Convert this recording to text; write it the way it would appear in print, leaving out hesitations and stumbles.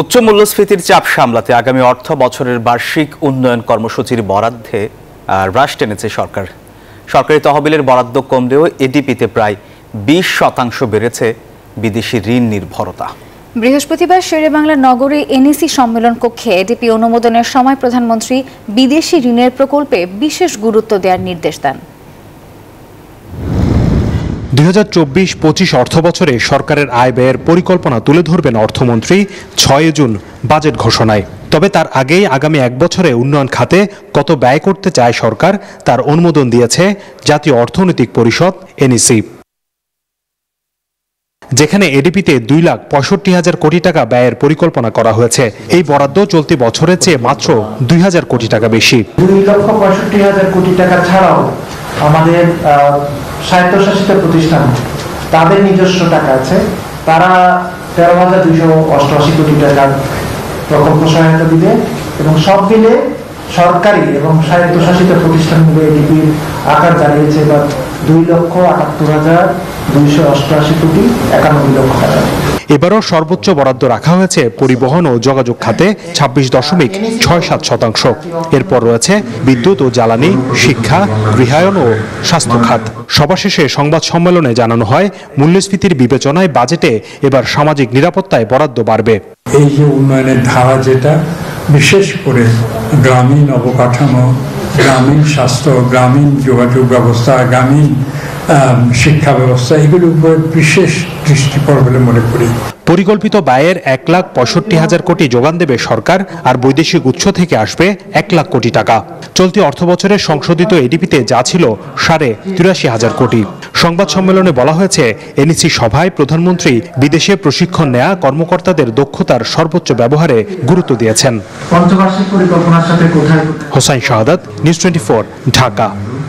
উচ্চ মূল্যস্ফীতির চাপ সামলাতে আগামী অর্থ বছরের বার্ষিক উন্নয়ন কর্মসূচির বরাদ্দে হ্রাস টেনেছে সরকার। সরকারি তহবিলের বরাদ্দ কমলেও এডিপিতে প্রায় 20% বেড়েছে বিদেশি ঋণ নির্ভরতা। বৃহস্পতিবার শেরেবাংলা নগরে এনইসি সম্মেলন কক্ষে এডিপি অনুমোদনের সময় প্রধানমন্ত্রী বিদেশি ঋণের প্রকল্পে বিশেষ গুরুত্ব দেওয়ার নির্দেশ দেন। 2024-25 অর্থবছরে সরকারের আয় ব্যয়ের পরিকল্পনা তুলে ধরবেন অর্থমন্ত্রী 6 জুন বাজেট ঘোষণায়। তবে তার আগেই আগামী এক বছরে উন্নয়ন খাতে কত ব্যয় করতে চায় সরকার তার অনুমোদন দিয়েছে জাতীয় অর্থনৈতিক পরিষদ এনইসি। যেখানে এডিপিতে 2,65,000 কোটি টাকা ব্যয়ের পরিকল্পনা করা হয়েছে, এই বরাদ্দ চলতি বছরের চেয়ে মাত্র 2,000 কোটি টাকা বেশি। 2,65,000 কোটি টাকা ছাড়াও আমাদের স্বায়ত্তশাসিত প্রতিষ্ঠান তাদের নিজস্ব টাকা আছে, তারা 13,288 কোটি টাকার প্রকল্প সহায়তা দিবে এবং সব মিলে সরকারি এবং স্বায়ত্তশাসিত প্রতিষ্ঠানগুলো এডিপির আকার দাঁড়িয়েছে এবার 2,78,288 কোটি 91 লক্ষ টাকা। এবারও সর্বোচ্চ বরাদ্দ রাখা হয়েছে পরিবহন ও যোগাযোগ খাতে 26.67%। এরপর রয়েছে বিদ্যুৎ ও জ্বালানি, শিক্ষা, গৃহায়ন ও স্বাস্থ্য খাত। সভা শেষে সংবাদ সম্মেলনে জানানো হয়, মূল্যস্ফীতির বিবেচনায় বাজেটে এবার সামাজিক নিরাপত্তায় বরাদ্দ বাড়বে। এই যে উন্নয়নের ধারা, যেটা বিশেষ করে গ্রামীণ অবকাঠামো, গ্রামীণ স্বাস্থ্য, গ্রামীণ যোগাযোগ ব্যবস্থা, গ্রামীণ শিক্ষা ব্যবস্থা, এগুলোর উপর বিশেষ দৃষ্টি পড়বে বলে মনে করি। পরিকল্পিত ব্যয়ের 1,65,000 কোটি যোগান দেবে সরকার, আর বৈদেশিক উৎস থেকে আসবে 1 লাখ কোটি টাকা। চলতি অর্থবছরের সংশোধিত এডিপিতে যা ছিল 83,500 কোটি। সংবাদ সম্মেলনে বলা হয়েছে, এনইসি সভায় প্রধানমন্ত্রী বিদেশে প্রশিক্ষণ নেয়া কর্মকর্তাদের দক্ষতার সর্বোচ্চ ব্যবহারে গুরুত্ব দিয়েছেন। পঞ্চবার্ষিক পরিকল্পনার সাথে হোসাইন শাহাদাত, নিউজ 24, ঢাকা।